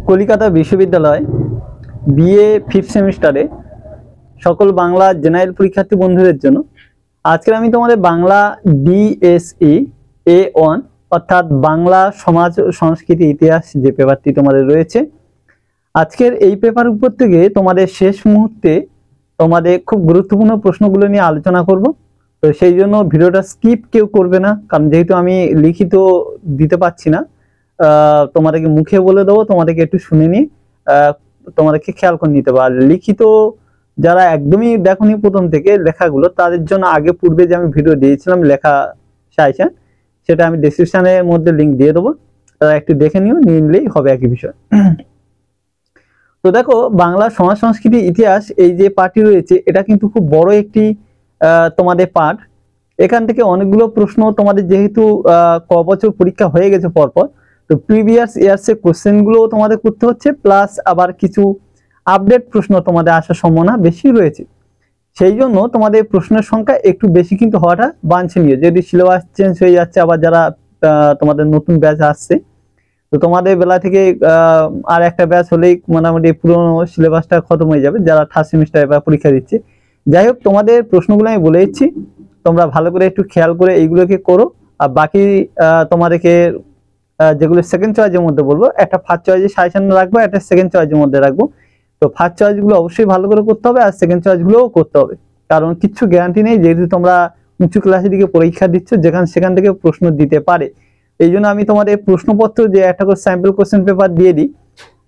কলকাতা বিশ্ববিদ্যালয় BA fifth সেমিস্টারে সকল বাংলা জেনারেল পরীক্ষার্থী বন্ধুদের জন্য আজকে আমি তোমাদের বাংলা ডিএসই A1 অর্থাৎ বাংলা সমাজ সংস্কৃতি ইতিহাস যে পেপারটি তোমাদের রয়েছে, আজকের এই পেপার উপর থেকে তোমাদের শেষ মুহূর্তে তোমাদের খুব গুরুত্বপূর্ণ প্রশ্নগুলো নিয়ে আলোচনা করব। তো সেই জন্য ভিডিওটা স্কিপ কেউ করবে না, কারণ যেহেতু আমি লিখিত দিতে পারছি না, তোমাদেরকে মুখে বলে দেবো, তোমাদেরকে একটু শুনে নিয়ে তোমাদেরকে খেয়াল করে নিতে হবে। আর লিখিত যারা একদমই দেখোনি প্রথম থেকে লেখাগুলো, তাদের জন্য আগে পূর্বে যে আমি ভিডিও দিয়েছিলাম লেখা সাজেশন, সেটা আমি ডেসক্রিপশনের মধ্যে লিঙ্ক দিয়ে দেবো, তারা একটু দেখে নিও, নিয়ে নিলেই হবে একই বিষয়। তো দেখো, বাংলা সমাজ সংস্কৃতি ইতিহাস এই যে পার্টটি রয়েছে, এটা কিন্তু খুব বড় একটি তোমাদের পার্ট। এখান থেকে অনেকগুলো প্রশ্ন তোমাদের যেহেতু ক বছর পরীক্ষা হয়ে গেছে পরপর, তো প্রিভিয়াস ইয়ার্সের কোশ্চেনগুলো তোমাদের করতে হচ্ছে, প্লাস আবার কিছু আপডেট প্রশ্ন তোমাদের আসার সম্ভাবনা বেশি রয়েছে। সেই জন্য তোমাদের প্রশ্নের সংখ্যা একটু বেশি কিন্তু হওয়াটা বাঞ্ছনীয়। যদি সিলেবাস চেঞ্জ হয়ে যাচ্ছে, আবার যারা তোমাদের নতুন ব্যাচ আসছে, তো তোমাদের বেলা থেকে আর একটা ব্যাচ হলেই মোটামুটি পুরোনো সিলেবাসটা খতম হয়ে যাবে, যারা থার্ড সেমিস্টারে পরীক্ষা দিচ্ছে। যাই হোক, তোমাদের প্রশ্নগুলো আমি বলে দিচ্ছি, তোমরা ভালো করে একটু খেয়াল করে এইগুলোকে করো। আর বাকি তোমাদেরকে যেগুলো সেকেন্ড চয়েসের মধ্যে বলবো, একটা ফার্স্ট চয়েসে সাজেশন রাখবো, একটা সেকেন্ড চয়েসের মধ্যে রাখবো। তো ফার্স্ট চয়েসগুলো অবশ্যই ভালো করে করতে হবে, আর সেকেন্ড চয়েসগুলোও করতে হবে, কারণ কিছু গ্যারান্টি নেই, যেহেতু তোমরা উঁচু ক্লাসের দিকে পরীক্ষা দিচ্ছ, সেখান থেকে প্রশ্ন দিতে পারে। এই জন্য আমি তোমাদের প্রশ্নপত্র যে একটা করে স্যাম্পল কোশ্চেন পেপার দিয়ে দিই,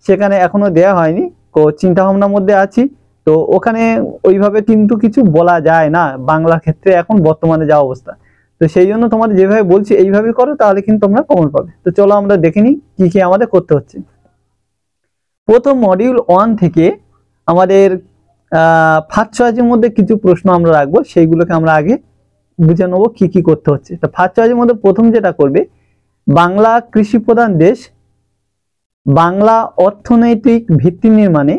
সেখানে এখনো দেওয়া হয়নি, তো চিন্তা ভাবনার মধ্যে আছি। তো ওখানে ওইভাবে কিন্তু কিছু বলা যায় না বাংলার ক্ষেত্রে এখন বর্তমানে যা অবস্থা। তো সেই জন্য তোমাদের যেভাবে বলছি এইভাবে করো, তাহলে কিন্তু তোমরা কমন পাবে। তো চলো আমরা দেখে নিই কি কি আমাদের করতে হচ্ছে। প্রথম মডিউল 1 থেকে আমাদের ফার্স্ট চয়েসের মধ্যে কিছু প্রশ্ন আমরা রাখবো, সেইগুলোকে আমরা আগে বুঝে নেবো কি কি করতে হচ্ছে। তো ফার্স্ট চয়েসের মধ্যে প্রথম যেটা করবে, বাংলা কৃষি প্রধান দেশ, বাংলা অর্থনৈতিক ভিত্তি নির্মাণে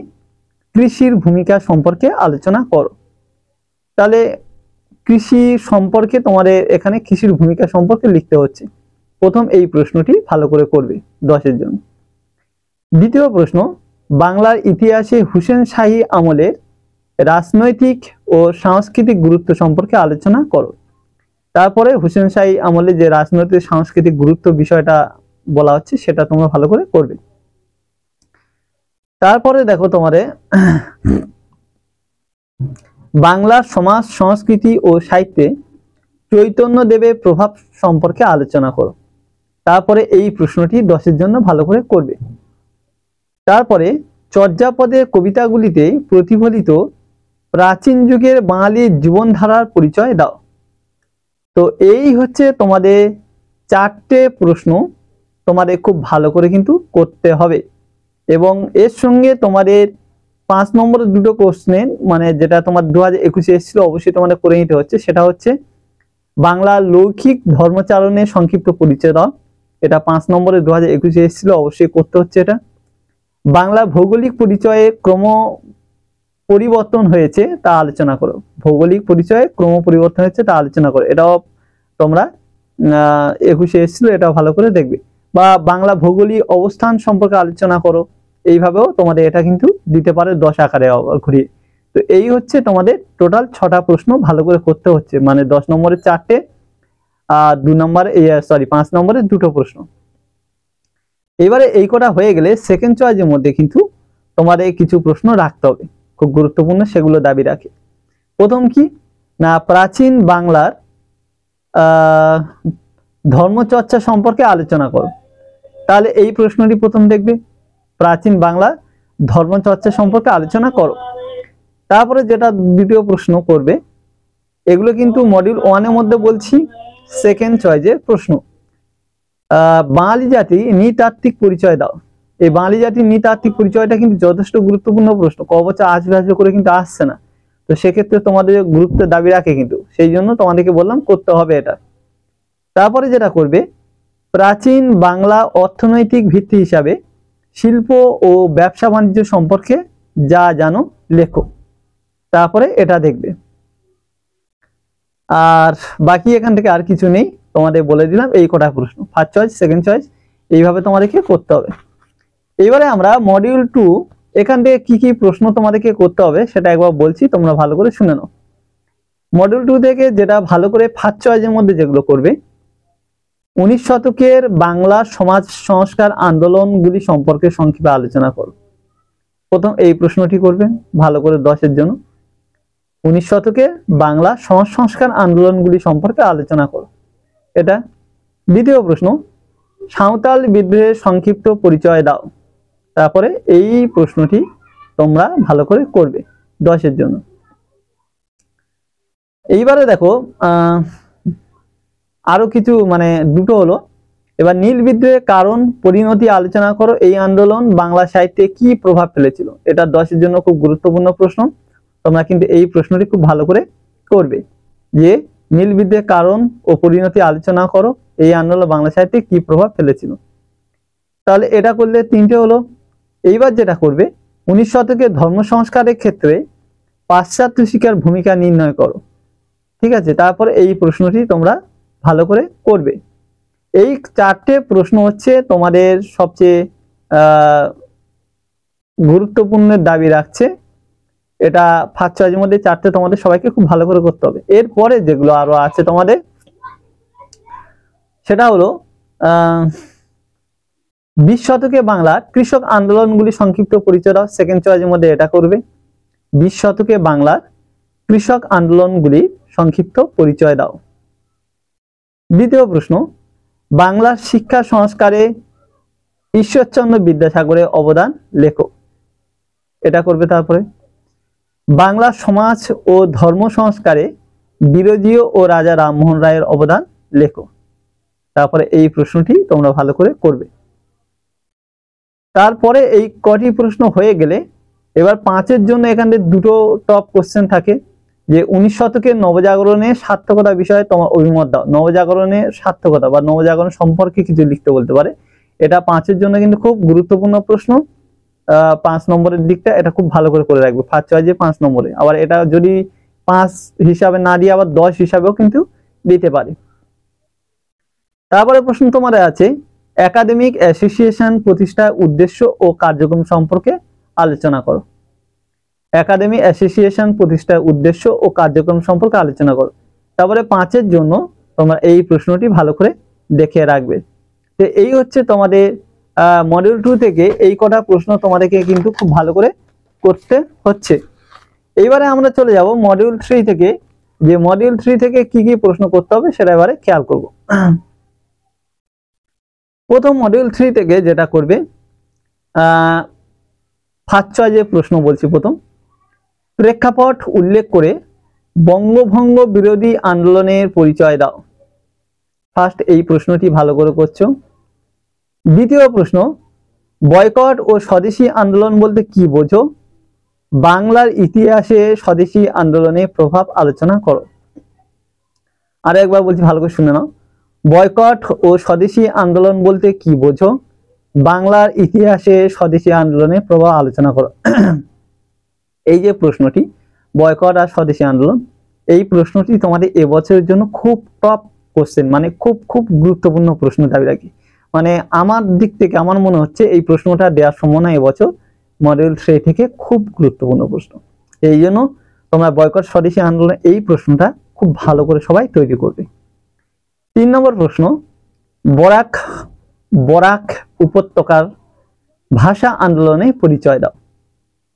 কৃষির ভূমিকা সম্পর্কে আলোচনা করো। তাহলে কৃষি সম্পর্কে তোমাদের এখানে কৃষির ভূমিকা সম্পর্কে লিখতে হচ্ছে। প্রথম এই প্রশ্নটি ভালো করে করবে 10-এর জন্য। দ্বিতীয় প্রশ্ন, বাংলার ইতিহাসে হুসেন শাহী আমলের রাজনৈতিক ও সাংস্কৃতিক গুরুত্ব সম্পর্কে আলোচনা করো। তারপরে হুসেন শাহী আমলে যে রাজনৈতিক সাংস্কৃতিক গুরুত্ব বিষয়টা বলা হচ্ছে, সেটা তোমরা ভালো করে করবে। তারপরে দেখো, তোমাদের বাংলা সমাজ সংস্কৃতি ও সাহিত্যে চৈতন্যদেবের প্রভাব সম্পর্কে আলোচনা করো। তারপরে এই প্রশ্নটি 10-এর জন্য ভালো করে করবে। তারপরে চর্যাপদের কবিতাগুলিতে প্রতিফলিত প্রাচীন যুগের বাঙালির জীবনধারার পরিচয় দাও। তো এই হচ্ছে তোমাদের 4টে প্রশ্ন, তোমাদের খুব ভালো করে কিন্তু করতে হবে। এবং এর সঙ্গে তোমাদের 5 নম্বরের দুটো কোশ্চেন, মানে যেটা তোমার 2021-এ এসেছিল, অবশ্যই তোমাদের করে নিতে হচ্ছে। সেটা হচ্ছে বাংলা লৌকিক ধর্মচারণের সংক্ষিপ্ত পরিচয় দাও। এটা 5 নম্বরে 2021-এ এসেছিল, অবশ্যই করতে হচ্ছে এটা। বাংলা ভৌগোলিক পরিচয়ে ক্রম পরিবর্তন হয়েছে তা আলোচনা করো। ভৌগোলিক পরিচয়ে ক্রম পরিবর্তন হয়েছে তা আলোচনা করো, এটাও তোমরা 21-এ এসেছিল, এটাও ভালো করে দেখবে। বা বাংলা ভৌগোলিক অবস্থান সম্পর্কে আলোচনা করো, এইভাবেও তোমাদের এটা কিন্তু দিতে পারে 10 আকারে ঘুরিয়ে। তো এই হচ্ছে তোমাদের টোটাল 6টা প্রশ্ন ভালো করে করতে হচ্ছে, মানে 10 নম্বরের 4টে, আর 5 নম্বরের 2টো প্রশ্ন। এবারে এই কটা হয়ে গেলে সেকেন্ড চয়েসের মধ্যে কিন্তু তোমাদের কিছু প্রশ্ন রাখতে হবে, খুব গুরুত্বপূর্ণ, সেগুলো দাবি রাখে। প্রথম কি না, প্রাচীন বাংলার ধর্মচর্চা সম্পর্কে আলোচনা করো। তাহলে এই প্রশ্নটি প্রথম দেখবে, প্রাচীন বাংলার ধর্মচর্চা সম্পর্কে আলোচনা করো। তারপরে যেটা দ্বিতীয় প্রশ্ন করবে, এগুলো কিন্তু মডিউল 1-এর মধ্যে বলছি, সেকেন্ড চয়েসের প্রশ্ন। বাঙালি জাতি নৃতাত্ত্বিক পরিচয় দাও। এই বাঙালি জাতির নৃতাত্ত্বিক পরিচয়টা কিন্তু যথেষ্ট গুরুত্বপূর্ণ প্রশ্ন, ক বছর আসবে করে কিন্তু আসছে না। তো সেক্ষেত্রে তোমাদের গুরুত্বের দাবি রাখে কিন্তু, সেই জন্য তোমাদেরকে বললাম করতে হবে এটা। তারপরে যেটা করবে, প্রাচীন বাংলা অর্থনৈতিক ভিত্তি হিসাবে শিল্প ও ব্যবসা বাণিজ্য সম্পর্কে যা জানো লেখো। তারপরে এটা দেখবে। আর বাকি এখান থেকে আর কিছু নেই, তোমাদের বলে দিলাম এই কটা প্রশ্ন, ফার্স্ট চয়েস সেকেন্ড চয়েস, এইভাবে তোমাদেরকে করতে হবে। এবারে আমরা মডিউল 2 এখান থেকে কি কি প্রশ্ন তোমাদেরকে করতে হবে সেটা একবার বলছি, তোমরা ভালো করে শুনে নাও। মডিউল 2 থেকে যেটা ভালো করে ফার্স্ট চয়েসের মধ্যে যেগুলো করবে, 19 শতকের বাংলা সমাজ সংস্কার আন্দোলনগুলি সম্পর্কে সংক্ষেপে আলোচনা করো। প্রথম এই প্রশ্নটি করবে ভালো করে 10-এর জন্য। 19 শতকের বাংলা সমাজ সংস্কার আন্দোলনগুলি সম্পর্কে আলোচনা করো, এটা। দ্বিতীয় প্রশ্ন, সাঁওতাল বিদ্রোহের সংক্ষিপ্ত পরিচয় দাও। তারপরে এই প্রশ্নটি তোমরা ভালো করে করবে 10-এর জন্য। এইবারে দেখো আরো কিছু মানে দুটো হলো, এবার নীল বিদ্রোহের কারণ পরিণতি আলোচনা করো। এই আন্দোলন বাংলা সাহিত্যে কি প্রভাব ফেলেছিল, এটা 10-এর জন্য খুব গুরুত্বপূর্ণ প্রশ্ন। তোমরা কিন্তু এই প্রশ্নটি খুব ভালো করে করবে যে নীল বিদ্রোহের কারণ ও পরিণতি আলোচনা করো, এই আন্দোলন বাংলা সাহিত্যে কি প্রভাব ফেলেছিল। তাহলে এটা করলে 3টে হলো। এইবার যেটা করবে, 19 শতকের ধর্ম সংস্কারের ক্ষেত্রে পাশ্চাত্য শিক্ষার ভূমিকা নির্ণয় করো, ঠিক আছে। তারপরে এই প্রশ্নটি তোমরা ভালো করে করবে। এই 4টে প্রশ্ন হচ্ছে তোমাদের সবচেয়ে গুরুত্বপূর্ণ দাবি রাখছে। এটা ফার্স্ট চয়েসের মধ্যে 4টে তোমাদের সবাইকে খুব ভালো করে করতে হবে। এরপরে যেগুলো আরো আছে তোমাদের, সেটা হলো 20 শতকে বাংলা কৃষক আন্দোলনগুলি সংক্ষিপ্ত পরিচয় দাও। সেকেন্ড চয়েসের মধ্যে এটা করবে, 20 শতকে বাংলার কৃষক আন্দোলনগুলি সংক্ষিপ্ত পরিচয় দাও। দ্বিতীয় প্রশ্ন, বাংলার শিক্ষা সংস্কারে ঈশ্বরচন্দ্র বিদ্যাসাগরের অবদান লেখো, এটা করবে। তারপরে বাংলা সমাজ ও ধর্ম সংস্কারে বিরোধীয় ও রাজা রামমোহন রায়ের অবদান লেখো। তারপরে এই প্রশ্নটি তোমরা ভালো করে করবে। তারপরে এই কটি প্রশ্ন হয়ে গেলে এবার 5-এর জন্য এখানে দুটো টপ কোশ্চেন থাকে যে 19 শতকের নবজাগরণের সার্থকতা বিষয়ে তোমার অভিমত দাও। নবজাগরণের সার্থকতা বা নবজাগরণ সম্পর্কে কিছু লিখতে বলতে পারে। এটা 5-এর জন্য কিন্তু খুব গুরুত্বপূর্ণ প্রশ্ন। 5 নম্বরের দিকটা এটা খুব ভালো করে রাখবে ফার্স্ট চয়েসে 5 নম্বরে। আবার এটা যদি 5 হিসাবে না দিয়ে আবার 10 হিসাবেও কিন্তু দিতে পারে। তারপরে প্রশ্ন তোমাদের আছে, একাডেমিক অ্যাসোসিয়েশন প্রতিষ্ঠার উদ্দেশ্য ও কার্যক্রম সম্পর্কে আলোচনা করো। একাডেমি অ্যাসোসিয়েশন প্রতিষ্ঠার উদ্দেশ্য ও কার্যক্রম সম্পর্কে আলোচনা করো। তারপরে 5-এর জন্য তোমরা এই প্রশ্নটি ভালো করে দেখে রাখবে। তো এই হচ্ছে তোমাদের মডিউল 2 থেকে এই কটা প্রশ্ন তোমাদেরকে কিন্তু খুব ভালো করে করতে হচ্ছে। এইবারে আমরা চলে যাব মডিউল 3 থেকে, যে মডিউল 3 থেকে কি কি প্রশ্ন করতে হবে সেটা এবারে খেয়াল করব। প্রথম মডিউল 3 থেকে যেটা করবে, ফার্স্ট চয়েসে প্রশ্ন বলছি। প্রথম, প্রেক্ষাপট উল্লেখ করে বঙ্গভঙ্গ বিরোধী আন্দোলনের পরিচয় দাও। ফার্স্ট এই প্রশ্নটি ভালো করে করছো। দ্বিতীয় প্রশ্ন, বয়কট ও স্বদেশী আন্দোলন বলতে কি বোঝো, বাংলার ইতিহাসে স্বদেশী আন্দোলনের প্রভাব আলোচনা করো। আর একবার বলছি, ভালো করে শুনে নাও। বয়কট ও স্বদেশী আন্দোলন বলতে কি বোঝো, বাংলার ইতিহাসে স্বদেশী আন্দোলনের প্রভাব আলোচনা করো। এই যে প্রশ্নটি বয়কট আর স্বদেশী আন্দোলন, এই প্রশ্নটি তোমাদের এবছরের জন্য খুব টপ কোশ্চেন, মানে খুব খুব গুরুত্বপূর্ণ প্রশ্ন দাবি রাখি। মানে আমার দিক থেকে আমার মনে হচ্ছে এই প্রশ্নটা দেওয়ার সম্ভাবনা এবছর মডিউল 3 থেকে খুব গুরুত্বপূর্ণ প্রশ্ন। এই জন্য তোমরা বয়কট স্বদেশী আন্দোলন এই প্রশ্নটা খুব ভালো করে সবাই তৈরি করবে। 3 নম্বর প্রশ্ন, বরাক উপত্যকার ভাষা আন্দোলনে পরিচয় দাও।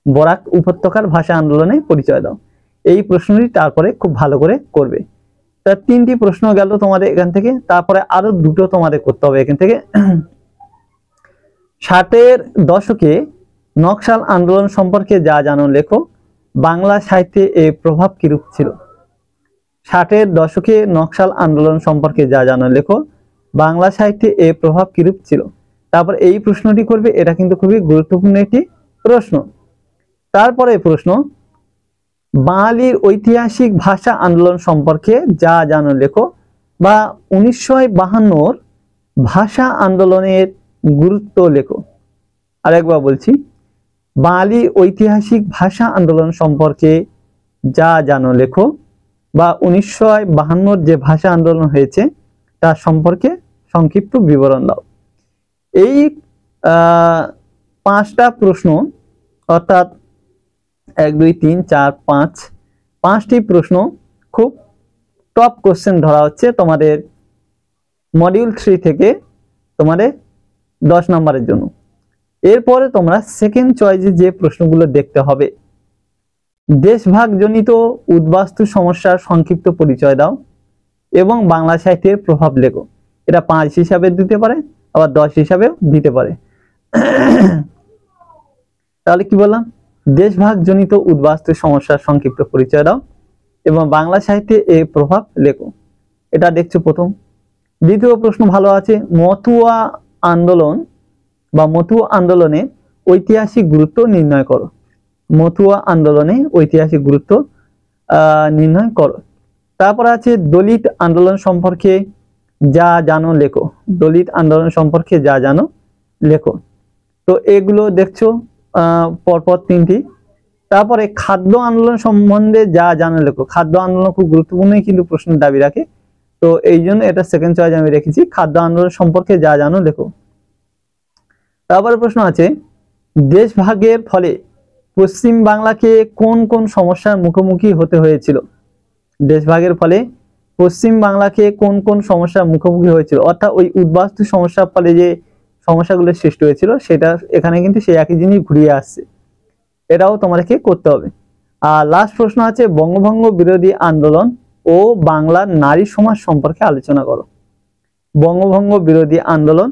বরাক উপত্যকার ভাষা আন্দোলনে পরিচয় দাও। এই প্রশ্নটি তারপরে খুব ভালো করে করবে। তার 3টি প্রশ্ন গেল তোমাদের এখান থেকে। তারপরে আরো দুটো তোমাদের করতে হবে এখান থেকে। 60-এর দশকে নকশাল আন্দোলন সম্পর্কে যা জানো লেখো, বাংলা সাহিত্যে এর প্রভাব কিরূপ ছিল। 60-এর দশকে নকশাল আন্দোলন সম্পর্কে যা জানো লেখো, বাংলা সাহিত্যে এর প্রভাব কিরূপ ছিল। তারপর এই প্রশ্নটি করবে, এটা কিন্তু খুবই গুরুত্বপূর্ণ একটি প্রশ্ন। তারপরে প্রশ্ন, বাঙালির ঐতিহাসিক ভাষা আন্দোলন সম্পর্কে যা জানো লেখো, বা 1952 ভাষা আন্দোলনের গুরুত্ব লেখো। আরেকবার বলছি, বাঙালি ঐতিহাসিক ভাষা আন্দোলন সম্পর্কে যা জানো লেখো, বা 1952 যে ভাষা আন্দোলন হয়েছে তার সম্পর্কে সংক্ষিপ্ত বিবরণ দাও। এই 5টা প্রশ্ন, অর্থাৎ 1 2 3 4 5 5টি প্রশ্ন খুব টপ কোশ্চেন ধরা হচ্ছে তোমাদের মডিউল 3 থেকে তোমাদের 10 নম্বরের জন্য। এরপরে তোমরা সেকেন্ড চয়েসে যে প্রশ্নগুলো দেখতে হবে, দেশভাগজনিত উদ্বাস্তু সমস্যার সংক্ষিপ্ত পরিচয় দাও এবং বাংলা সাহিত্যের প্রভাব লেখো। এটা 5 হিসাবে দিতে পারে, আবার 10 হিসাবেও দিতে পারে। তাহলে কি বললাম, দেশভাগজনিত উদ্বাস্তু সমস্যার সংক্ষিপ্ত পরিচয় দাও এবং বাংলা সাহিত্যে এর প্রভাব লেখো। এটা দেখছো প্রথম। দ্বিতীয় প্রশ্ন ভালো আছে, মতুয়া আন্দোলন বা মতুয়া আন্দোলনে ঐতিহাসিক গুরুত্ব নির্ণয় করো। মতুয়া আন্দোলনে ঐতিহাসিক গুরুত্ব নির্ণয় করো। তারপর আছে দলিত আন্দোলন সম্পর্কে যা জানো লেখো। দলিত আন্দোলন সম্পর্কে যা জানো লেখো। তো এগুলো দেখছো পরপর 3টি। তারপরে খাদ্য আন্দোলন সম্বন্ধে যা জানো লেখো। খাদ্য আন্দোলন খুব গুরুত্বপূর্ণ কিন্তু প্রশ্নের দাবি রাখে, তো এই জন্য এটা সেকেন্ড চয়েস আমি রেখেছি, খাদ্য আন্দোলন সম্পর্কে যা জানো লেখো। তারপরে প্রশ্ন আছে, দেশ ভাগের ফলে পশ্চিম বাংলাকে কোন কোন সমস্যার মুখোমুখি হতে হয়েছিল। দেশ ভাগের ফলে পশ্চিম বাংলাকে কোন কোন সমস্যার মুখোমুখি হয়েছিল, অর্থাৎ ওই উদ্বাস্তু সমস্যার ফলে যে সমস্যাগুলো সৃষ্টি হয়েছিল সেটা এখানে কিন্তু সেই একই জিনিস ঘুরিয়ে আসছে, এটাও তোমাদেরকে করতে হবে। আর লাস্ট প্রশ্ন আছে, বঙ্গভঙ্গ বিরোধী আন্দোলন ও বাংলার নারী সমাজ সম্পর্কে আলোচনা করো। বঙ্গভঙ্গ বিরোধী আন্দোলন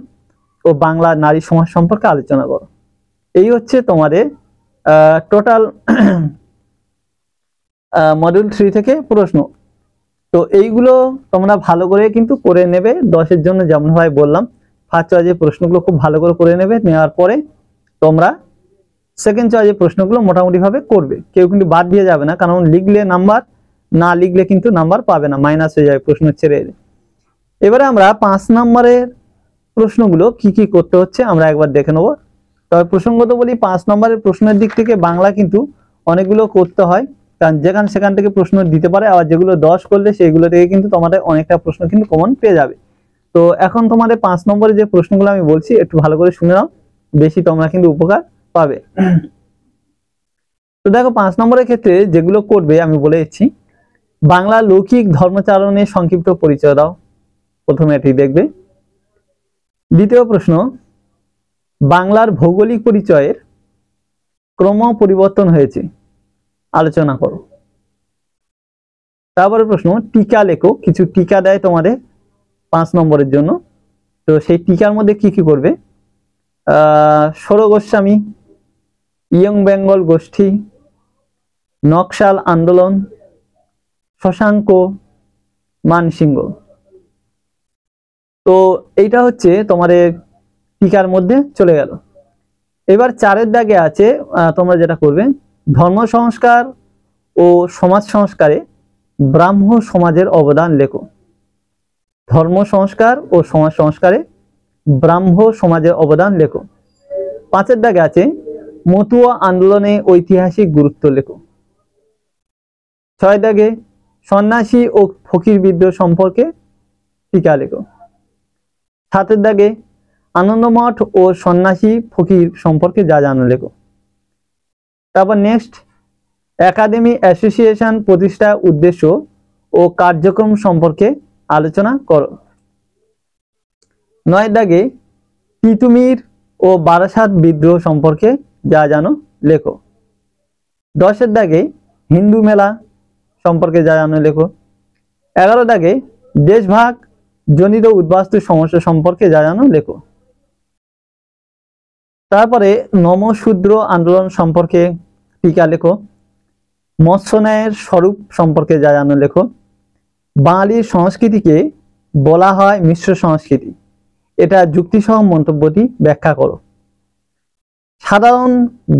ও বাংলার নারী সমাজ সম্পর্কে আলোচনা করো। এই হচ্ছে তোমাদের টোটাল মডিউল 3 থেকে প্রশ্ন। তো এইগুলো তোমরা ভালো করে কিন্তু করে নেবে। 10-এর জন্য যেমন ভাই বললাম, ফার্স্ট চয়েসের প্রশ্নগুলো খুব ভালো করে নেবে। নেওয়ার পরে তোমরা সেকেন্ড চয়েসের প্রশ্নগুলো মোটামুটি ভাবে করবে, কেউ কিন্তু বাদ দিয়ে যাবে না, কারণ লিখলে নাম্বার, না লিখলে কিন্তু নাম্বার পাবে না, মাইনাস হয়ে যাবে প্রশ্ন ছেড়ে এলে। এবারে আমরা 5 নম্বরের প্রশ্নগুলো কি কি করতে হচ্ছে আমরা একবার দেখে নেব। তবে প্রসঙ্গত বলি, 5 নম্বরের প্রশ্নের দিক থেকে বাংলা কিন্তু অনেকগুলো করতে হয়, কারণ যেখান সেখান থেকে প্রশ্ন দিতে পারে, আবার যেগুলো 10 করলে সেইগুলো থেকে কিন্তু তোমাদের অনেকটা প্রশ্ন কিন্তু কমন পেয়ে যাবে। তো এখন তোমাদের 5 নম্বরে যে প্রশ্নগুলো আমি বলছি একটু ভালো করে শুনে নাও, বেশি তোমরা কিন্তু উপকার পাবে। তো দেখো 5 নম্বরের ক্ষেত্রে যেগুলো করবে আমি বলে দিচ্ছি, বাংলা লৌকিক ধর্মচারণের সংক্ষিপ্ত পরিচয় দাও, প্রথমে এটি দেখবে। দ্বিতীয় প্রশ্ন, বাংলার ভৌগোলিক পরিচয়ের ক্রম পরিবর্তন হয়েছে, আলোচনা করো। তারপরে প্রশ্ন, টিকা লেখো। কিছু টিকা দেয় তোমাদের 5 নম্বরের জন্য, তো সেই টিকার মধ্যে কি কি করবে, সৌর গোস্বামী, ইয়ং বেঙ্গল গোষ্ঠী, নকশাল আন্দোলন, শশাঙ্ক, মানসিংহ। তো এইটা হচ্ছে তোমাদের টিকার মধ্যে চলে গেল। এবার 4-এর দাগে আছে, তোমরা যেটা করবে, ধর্ম সংস্কার ও সমাজ সংস্কারে ব্রাহ্ম সমাজের অবদান লেখো। ধর্ম সংস্কার ও সমাজ সংস্কারে ব্রাহ্ম সমাজের অবদান লেখো। 5-এর দাগে আছে, মতুয়া আন্দোলনে ঐতিহাসিক গুরুত্ব লেখো। 6 দাগে, সন্ন্যাসী ও ফকির বিদ্রোহ সম্পর্কে টিকা লেখো। 7-এর দাগে, আনন্দমঠ ও সন্ন্যাসী ফকির সম্পর্কে যা জানো লেখো। তারপর নেক্সট, একাডেমি অ্যাসোসিয়েশন প্রতিষ্ঠা উদ্দেশ্য ও কার্যক্রম সম্পর্কে আলোচনা করো। 9-এর দাগে, তিতুমির ও বারাসাত বিদ্রোহ সম্পর্কে যা জানো লেখো। 10-এর দাগে, হিন্দু মেলা সম্পর্কে যা জানো লেখো। 11 দাগে, দেশভাগ জনিত উদ্বাস্তু সমস্যা সম্পর্কে যা জানো লেখো। তারপরে নমশূদ্র আন্দোলন সম্পর্কে টিকা লেখো। মৎস্য ন্যায়ের স্বরূপ সম্পর্কে যা জানো লেখো। বাঙালির সংস্কৃতিকে বলা হয় মিশ্র সংস্কৃতি, এটা যুক্তিসহ মন্তব্যটি ব্যাখ্যা করো। সাধারণ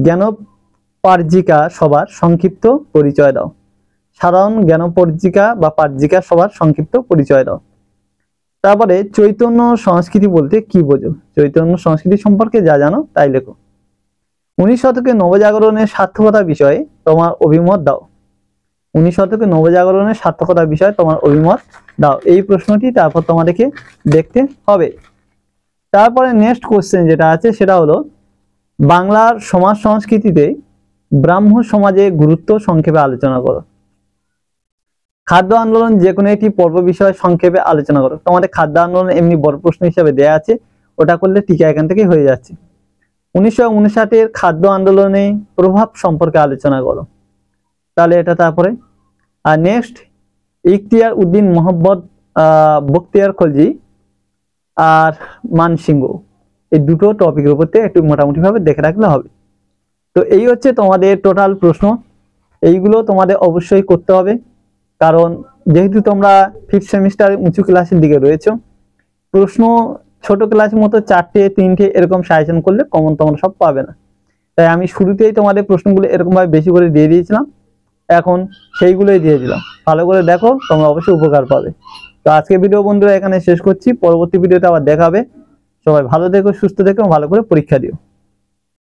জ্ঞানোপার্জিকা সভার সংক্ষিপ্ত পরিচয় দাও। সাধারণ জ্ঞানোপার্জিকা বা পার্জিকা সভার সংক্ষিপ্ত পরিচয় দাও। তারপরে চৈতন্য সংস্কৃতি বলতে কি বোঝো, চৈতন্য সংস্কৃতি সম্পর্কে যা জানো তাই লেখো। 19 শতকে নবজাগরণের সার্থকতা বিষয়ে তোমার অভিমত দাও। 19 শতকে নবজাগরণের সার্থকতা বিষয়ে তোমার অভিমত দাও, এই প্রশ্নটি তারপর তোমাদেরকে দেখতে হবে। তারপরে নেক্সট কোশ্চেন যেটা আছে সেটা হলো, বাংলার সমাজ সংস্কৃতিতে ব্রাহ্ম সমাজে গুরুত্ব সংক্ষেপে আলোচনা করো। খাদ্য আন্দোলন যে কোনো একটি পর্ব বিষয়ে সংক্ষেপে আলোচনা করো। তোমাদের খাদ্য আন্দোলন এমনি বড় প্রশ্ন হিসেবে দেয়া আছে, ওটা করলে টিকা এখান থেকে হয়ে যাচ্ছে। 1959-এর খাদ্য আন্দোলনে প্রভাব সম্পর্কে আলোচনা করো, তাহলে এটা তারপরে। আর নেক্সট, ইখতিয়ার উদ্দিন মোহাম্মদ বখতিয়ার খলজি আর মানসিংহ, এই দুটো টপিকের উপর একটু মোটামুটি ভাবে দেখে রাখলে হবে। তো এই হচ্ছে তোমাদের টোটাল প্রশ্ন, এইগুলো তোমাদের অবশ্যই করতে হবে, কারণ যেহেতু তোমরা 5th সেমিস্টার উঁচু ক্লাসের দিকে রয়েছো, প্রশ্ন ছোট ক্লাসের মতো 4টে 3টে এরকম সাজেশন করলে কমন তোমরা সব পাবে না। তাই আমি শুরুতেই তোমাদের প্রশ্নগুলো এরকম ভাবে বেশি করে দিয়ে দিয়েছিলাম, এখন সেইগুলোই দিয়ে দিলাম। ভালো করে দেখো, তোমরা অবশ্যই উপকার পাবে। তো আজকে ভিডিও বন্ধুরা এখানে শেষ করছি, পরবর্তী ভিডিওতে আবার দেখা হবে। সবাই ভালো থেকো, সুস্থ থেকো, ভালো করে পরীক্ষা দিও।